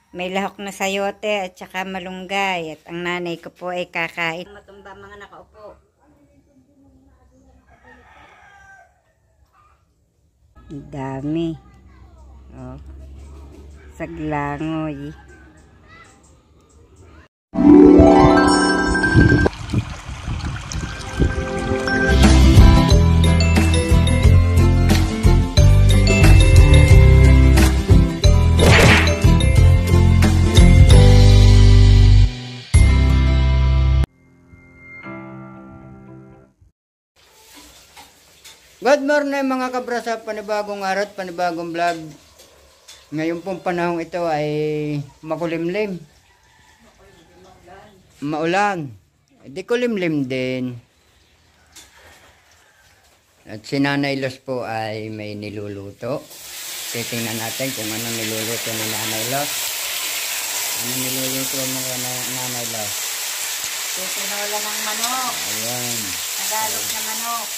May lahok na sayote at saka malunggay. At ang nanay ko po ay kakain. Matumba mga nakaupo. Ang dami. Oh. Saglangoy. Good morning mga kabra sa panibagong araw at panibagong vlog. Ngayon pong panahong ito ay makulimlim. Maulan. Di kulimlim din. At si Nanay Los po ay may niluluto. Titingnan natin kung ano niluluto ni Nanay Los. Ano niluluto mo Nanay Los? Tinola ng manok. Ayan. Tagalog na manok.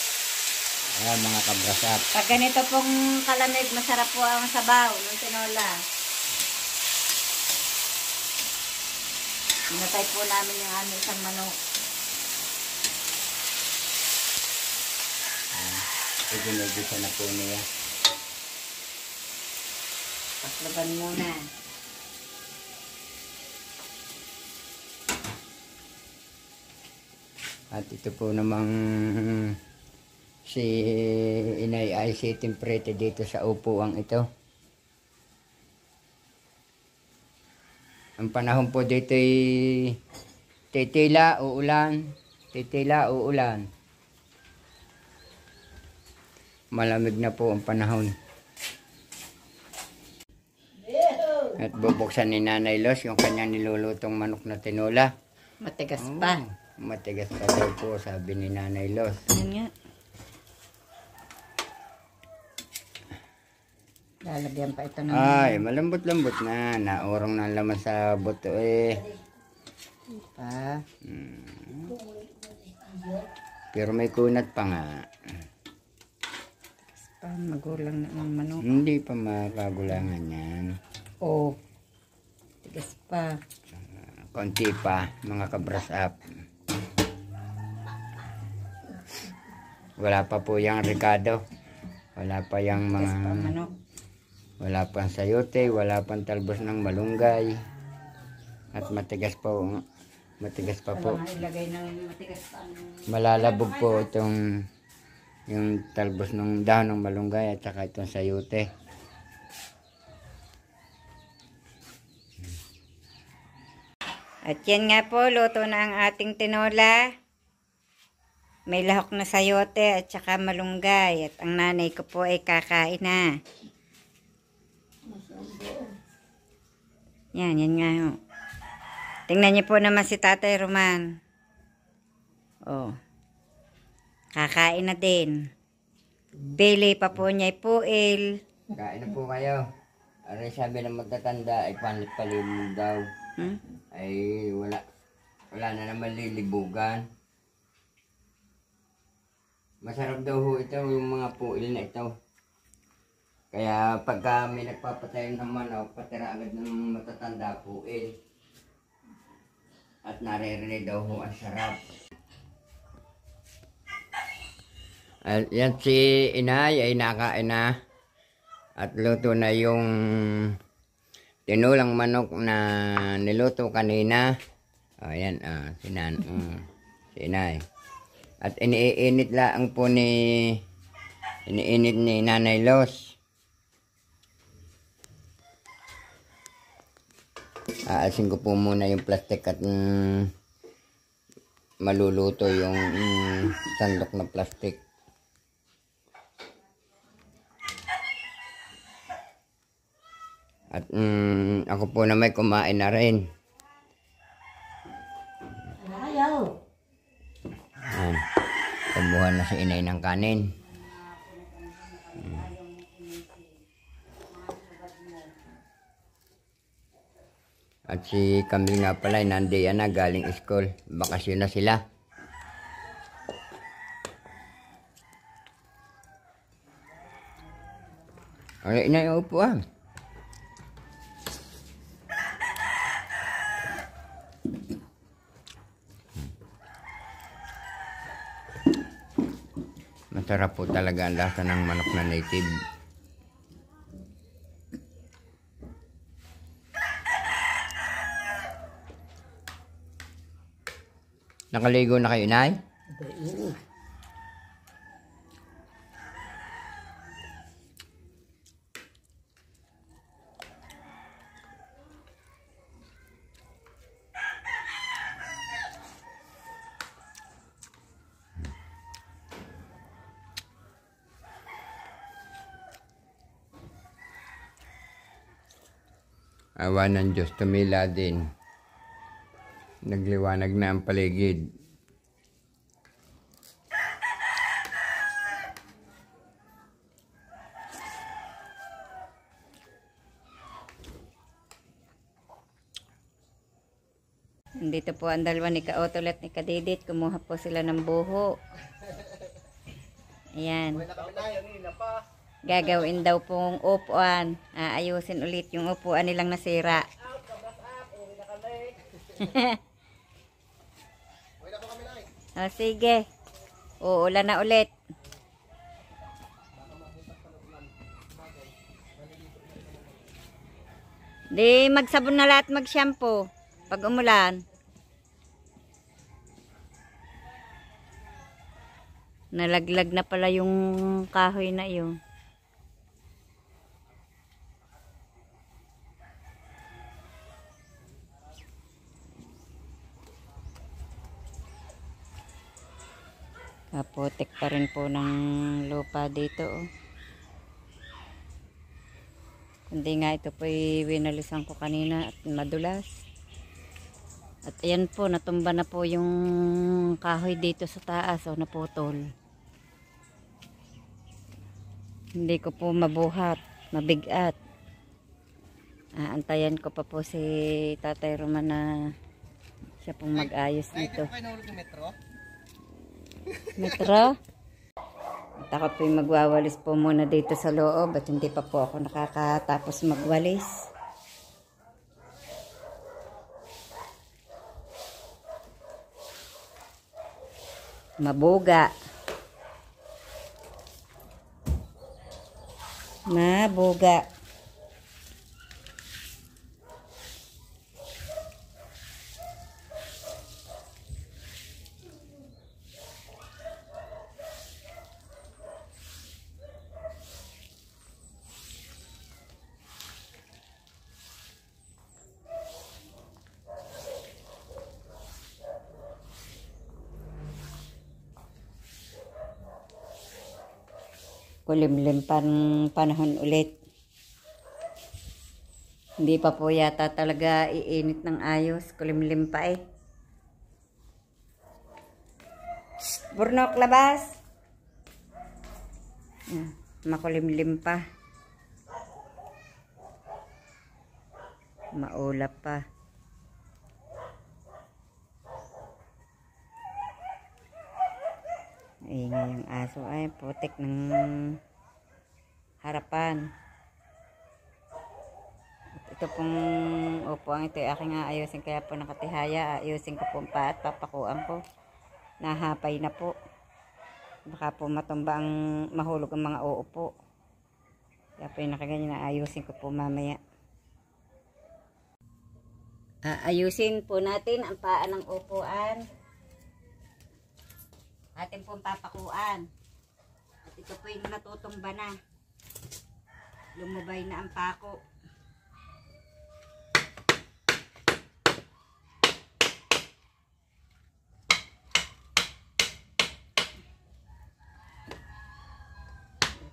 Ayan mga kabrasap. Pag ganito pong kalamig, masarap po ang sabaw ng tinola. Inatay po namin yung aming isang manok. Iginigisa na po niya. Paklaban muna. At ito po namang si Inay ay sitting pretty dito sa upuang ito. Ang panahon po dito ay titila uulan. Titila uulan. Malamig na po ang panahon. At bubuksan ni Nanay Los yung kanyang nilulutong manok na tinola. Matigas pa. Matigas pa daw po, sabi ni Nanay Los. Yan nga. Lalagyan pa ito ng... Ay, malambot-lambot na. Naurong na laman sa buto eh. Pa. Pero may kunat pa nga. Pa, magulang na ng manok. Hindi pa makagulangan yan. Oh. Tigas pa. Konti pa, mga kabras-up. Wala pa po yung Ricardo. Wala pa yung mga... Tigas pa manok. Wala pang sayote, wala pang talbos ng malunggay. At matigas po. Matigas pa po. Ilagay ng matigas pa. Malalabog po itong yung talbos ng dahon ng malunggay at saka itong sayote. At yan nga po, luto na ang ating tinola. May lahok na sayote at saka malunggay. At ang nanay ko po ay kakain na. Yan nga ho. Tingnan niyo po naman si Tatay Roman. Oh. Kakain na din. Bili pa po niya puil. Kain na po kayo. Aray sabi ng magtatanda ay panlit palimod daw. Ay wala na naman lilibugan. Masarap daw ho ito yung mga puil na ito. Kaya pagka may nagpapatay ng manok, patira agad ng matatanda puil. At naririnig daw ho ang sarap. At yan si Inay ay nakain na. At luto na yung tinulang manok na niluto kanina. O yan, si Inay. At iniinit lang po iniinit ni Nanay Los. Aasin ko po muna yung plastic at maluluto yung sandok na plastic. At ako po na may kumain na rin. Ayan. Kumuha na si Inay ng kanin. At si Camille nga pala, nandiyan na galing school. Bakasyon na sila. Ay, Inay, upo ah. Masarap po talaga ang lasa ng manok na native. Nakaligo na kayo, Nay? Oo. Awa ng Diyos, tumila din. Nagliwanag na ang paligid. Dito po ang dalawa ni Ka-Otol at ni Kadidit. Kumuha po sila ng buho. Ayan. Gagawin daw pong upuan. Aayusin ulit yung upuan nilang nasira. O sige. Uulan na ulit. Di magsabon na lahat, mag-shampoo. Pag umulan. Nalaglag na pala yung kahoy na yun. Kapotek pa rin po ng lupa dito. Oh. Kundi nga ito po winalisan ko kanina at madulas. At ayan po, natumba na po yung kahoy dito sa taas. O, naputol. Hindi ko po mabuhat, mabigat. Antayan ko pa po si Tatay Roman na siya pong mag-ayos nito. Metro? At ako po magwawalis po muna dito sa loob at hindi pa po ako nakakatapos magwalis. Mabuga. Mabuga. Kulimlim panahon ulit. Hindi pa po yata talaga iinit ng ayos. Kulimlim pa eh. Shh, Burnok, labas! Makulimlim pa. Maulap pa. Ingay yung aso ay putik ng harapan. At ito pong upuan ito ay aking aayusin kaya po nakatihaya. Aayusin ko po ang pa at papakuan ko. Nahapay na po. Baka po matumba ang mahulog ang mga uupo. Kaya po yung nakaganyan na ayusin ko po mamaya. Aayusin po natin ang paa ng upuan. Atin pong papakuan. At ito po yung natutumba na. Lumubay na ang pako.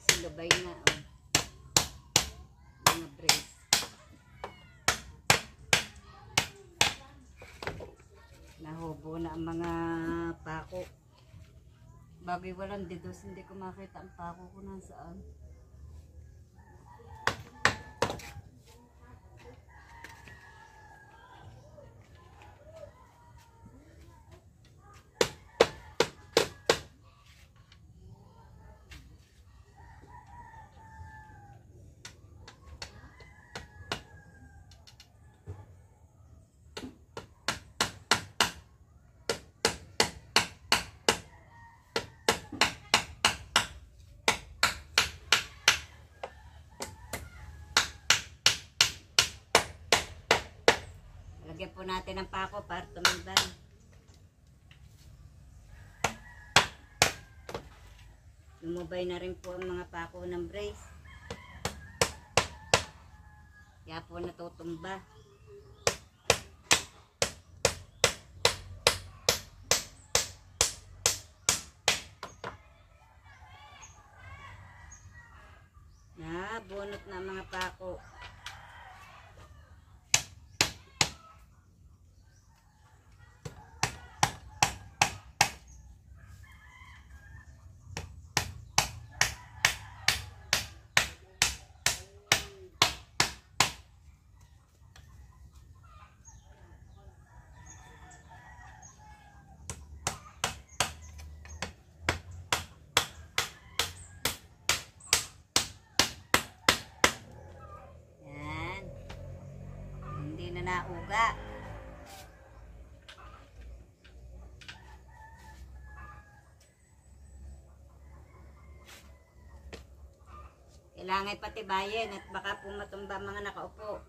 Silubay na. Oh. Mga brace. Nahubo na ang mga pako. Bagay walang dedos, hindi ko makita ang pako ko nasaan. Lagyan po natin ng pako para tumibay. Lumubay na rin po ang mga pako ng brace. Kaya po natutumba. Bunot na mga pako. Nauga. Kailangan patibayin at baka po matumba mga nakaupo.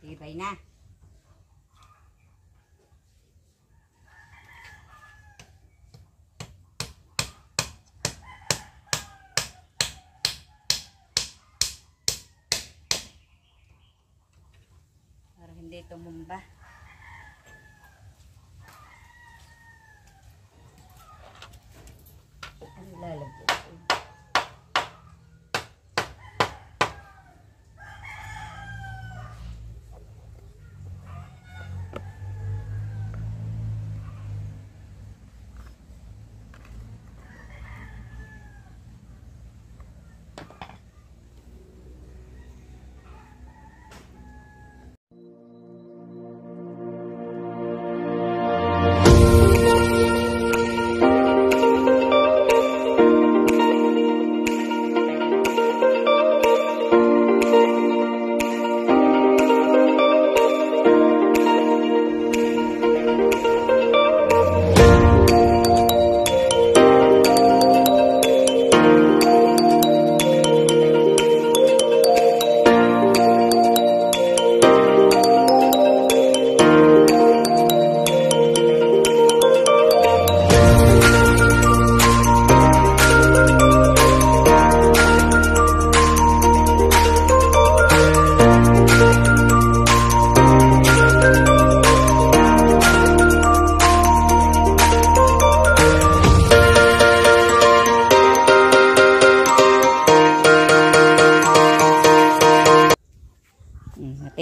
Tibay na. Para hindi tumumba. Ano lalagyan?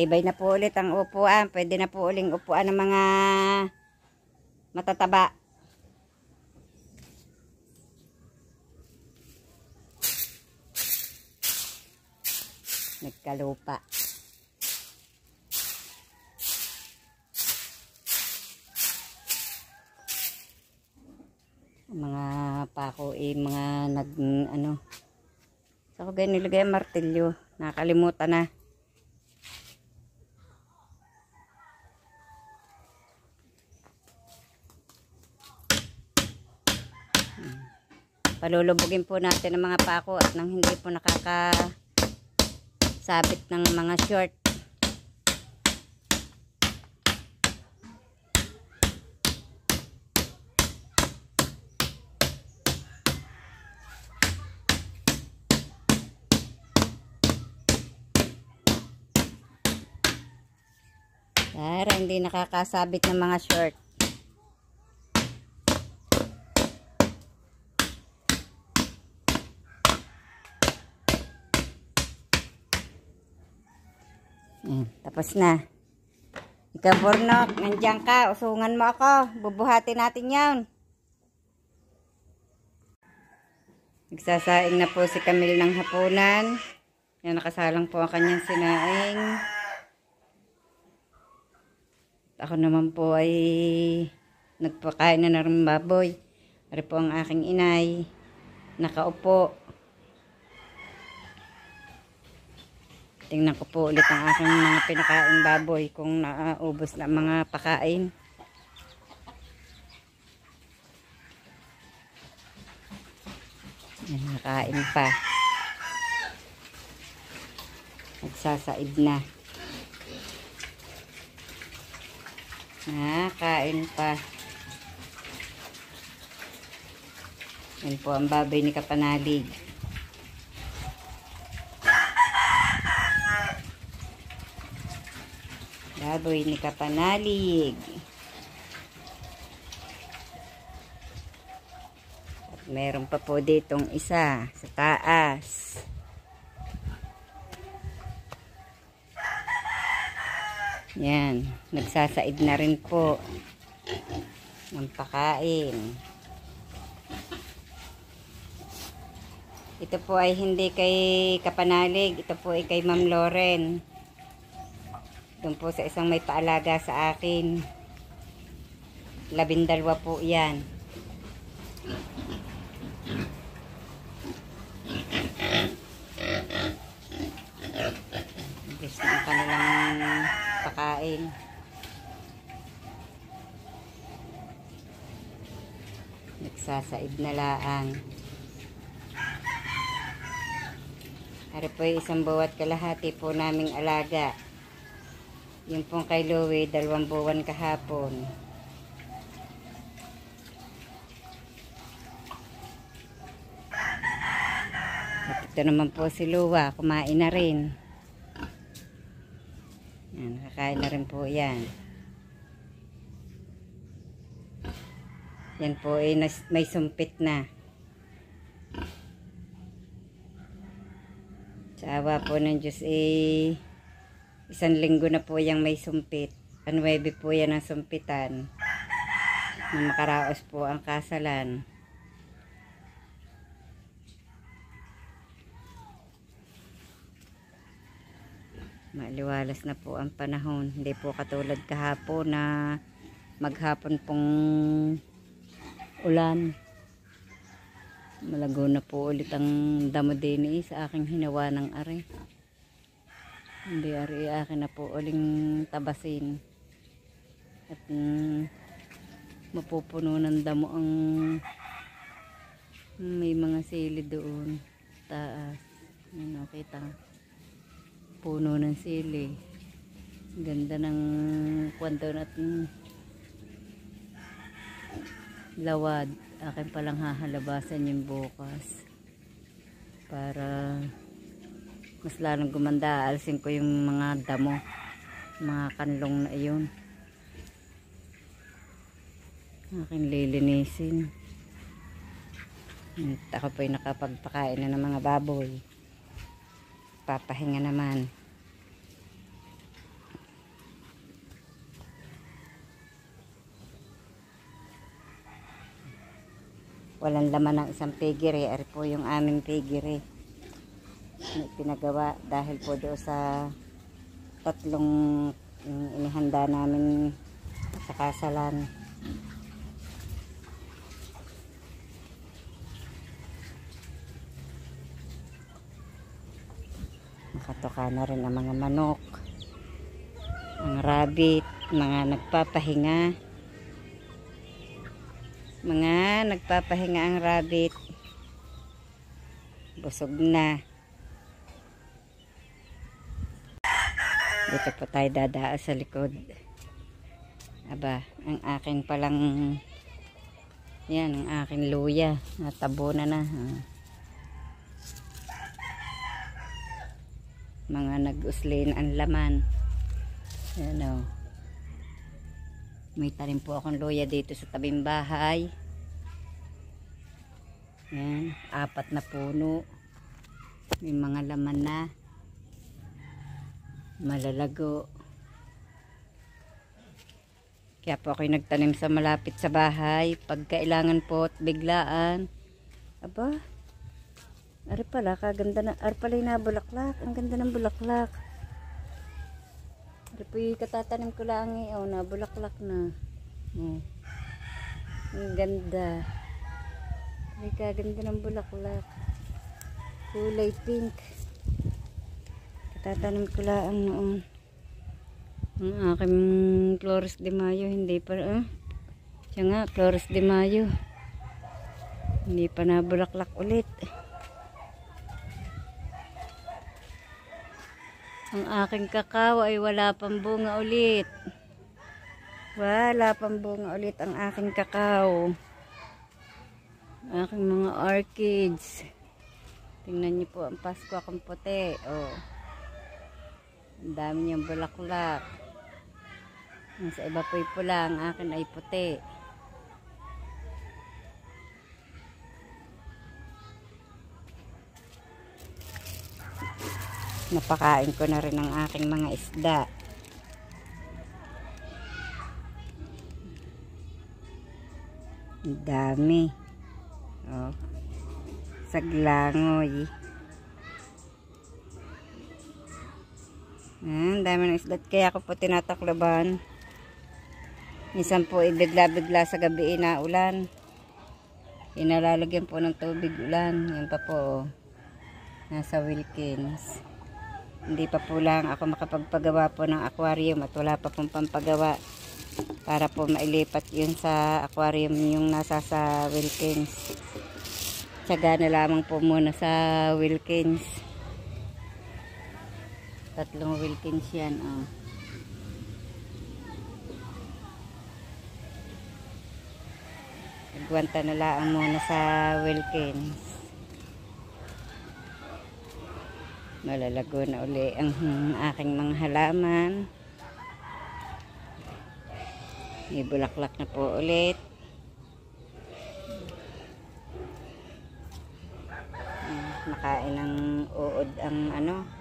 Matibay na po ulit ang upuan. Pwede na po uling upuan ng mga matataba. Nagkalupa. Mga pako mga sa ko ganyan nilagay ang martilyo. Nakalimutan na. Palulubugin po natin ang mga pako at nang hindi po nakakasabit ng mga short. Para hindi nakakasabit ng mga short. Tapos na. Ikaw, Bornok, nandiyan ka. Usungan mo ako. Bubuhatin natin yan. Nagsasaing na po si Camille ng hapunan. Yan, nakasalang po ang kanyang sinaing. Ako naman po ay nagpakain na ng baboy. Ari po ang aking inay. Nakaupo. Tingnan ko po ulit ang aking mga pinakain baboy kung naubos na mga pakain. Yan, nakain pa. Nagsasaid na. Kain pa. Yan po ang baboy ni Kapanalig. Baboy ni Kapanalig. At meron pa po ditong isa sa taas. Yan, nagsasaid na rin po ng pakain. Ito po ay hindi kay Kapanalig, ito po ay kay Ma'am Loren. Doon po sa isang may paalaga sa akin. 12 po yan. Gusto ang kanilang pakain. Nagsasaid na laang. Ari po ay isang bawat kalahati po naming alaga. Yung pong kay Louie, 2 buwan kahapon. At ito naman po si Lua, kumain na rin. Yan, nakakain na rin po yan. Yan po ay may sumpit na. Sa awa po ng Diyos eh, 1 linggo na po yung may sumpit. 9 po yan ang sumpitan. Na makaraos po ang kasalan. Maliwalas na po ang panahon. Hindi po katulad kahapon na maghapon pong ulan. Malago na po ulit ang damo din sa aking hinawa ng ari. Hindi ari akin na po uling tabasin. At mapupuno ng damo ang may mga sili doon. Taas. Yan, nakita puno ng sili. Ganda ng kwanto natin. Lawad. Akin palang hahalabasan yung bukas. Para mas lalong gumanda. Alisin ko yung mga damo. Mga kanlong na iyon. Akin lilinisin. At ako po'y nakapagpakain na ng mga baboy. Papahinga naman. Walang laman ng isang piggery. Ari po yung aming piggery. Pinagawa dahil po doon sa 3 inihanda namin sa kasalan. Nakatoka na rin ang mga manok, ang rabbit, mga nagpapahinga. Ang rabbit. Busog na. Dito po tayo dadaan sa likod. Aba, ang akin palang yan, ang aking luya. Natabo na. Mga nag-uslin ang laman. Yan o. May tanim po akong luya dito sa tabing bahay. Yan, 4 na puno. May mga laman na. Malalago. Kaya po ako'y nagtanim sa malapit sa bahay. Pag kailangan po at biglaan. Aba, Ari pala, kaganda na. Ari pala yung nabulaklak. Ang ganda ng bulaklak. Ari po yung katatanim ko lang eh. Oh, nabulaklak na. Oh. Ang ganda. Ari kaganda ng bulaklak. Kulay pink. Katatanim ko lang noon. Ang aking Flores de Mayo. Hindi pa. Siya nga, Flores de Mayo. Hindi pa nabulaklak ulit. Ang aking kakao ay wala pang bunga ulit. Wala pang bunga ulit ang aking kakao. Aking mga orchids. Tingnan niyo po ang Pasko akong puti. Oh. Ang dami niyang bulaklak. Sa iba po'y pula, ang akin ay puti. Napakain ko na rin ang aking mga isda. Ang dami. Oh. Saglangoy. Ang dami ng isda. Kaya ako po tinataklaban. Minsan po ibigla-bigla sa gabi na ulan. Inalalagyan po ng tubig ulan. Yan pa po. Nasa Wilkins. Hindi pa po lang ako makapagpagawa po ng aquarium at wala pa pong pampagawa para po mailipat yun sa aquarium yung nasa sa Wilkins. Tsaga na lamang po muna sa Wilkins. 3 Wilkins yan. Oh. Nagwanta na lang muna sa Wilkins. Malalago na uli ang aking mga halaman. May bulaklak na po ulit. Nakain ng uod ang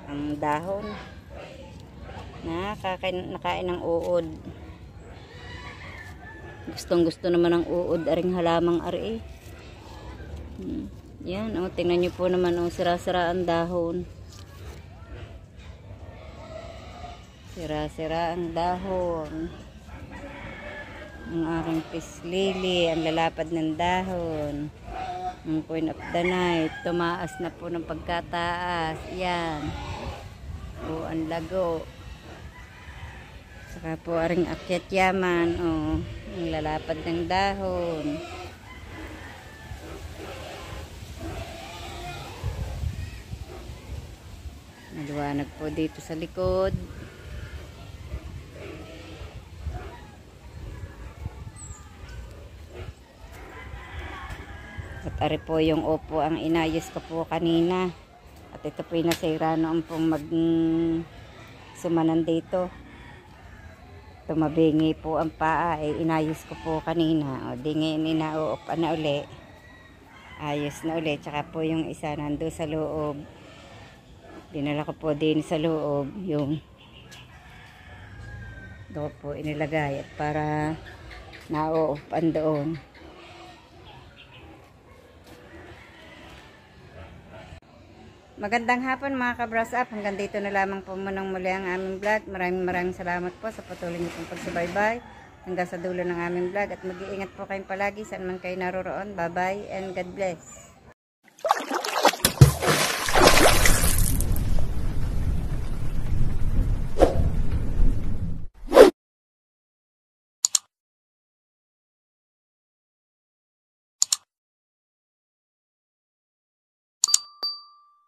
ang dahon. Nakain ng uod. Gustong-gusto naman ng uod aring halamang ari. Yan, tingnan niyo po naman sira-sira ang dahon. Sira-sira ang dahon. Ang aking peace lily, ang lalapad ng dahon. Ang queen of the night, tumaas na po ng pagkataas. Yan. O, ang lago. Saka po aring akyat yaman. O, ang lalapad ng dahon. Naliwanag po dito sa likod. At ari po yung upo ang inayos ko po kanina. At ito po yung nasira noon pong sumanan dito. Tumabingi po ang paa. Inayos ko po kanina. O dingin inauupan na uli. Ayos na uli. Tsaka po yung isa nando sa loob. Dinala ko po din sa loob. Yung doon po inilagay. At para nauupan doon. Magandang hapon mga ka-brush up. Hanggang dito na lamang po munang muli ang aming vlog. Maraming salamat po sa patuloy niyo pong pagsubaybay hanggang sa dulo ng aming vlog. At mag-iingat po kayong palagi saan man kayo naroroon. Bye bye and God bless.